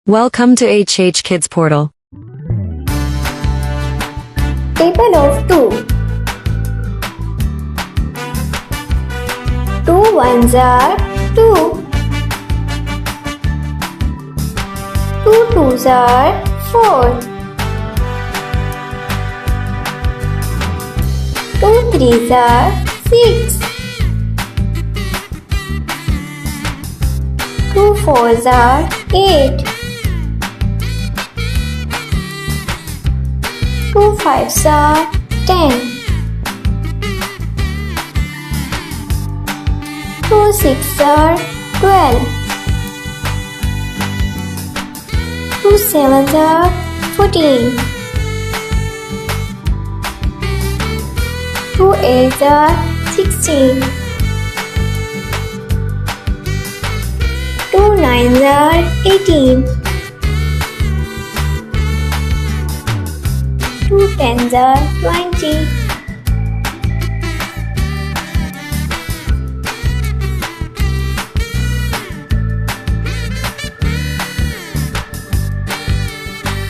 Welcome to HHKIDSPORTAL. Table of 2. 2 ones are 2. 2 twos are 4. 2 threes are 6. 2 fours are 8. 2 fives are 10. 2 sixes are 12. 2 sevens are 14. 2 eights are 16. 2 nines are 18. 2 tens are 20.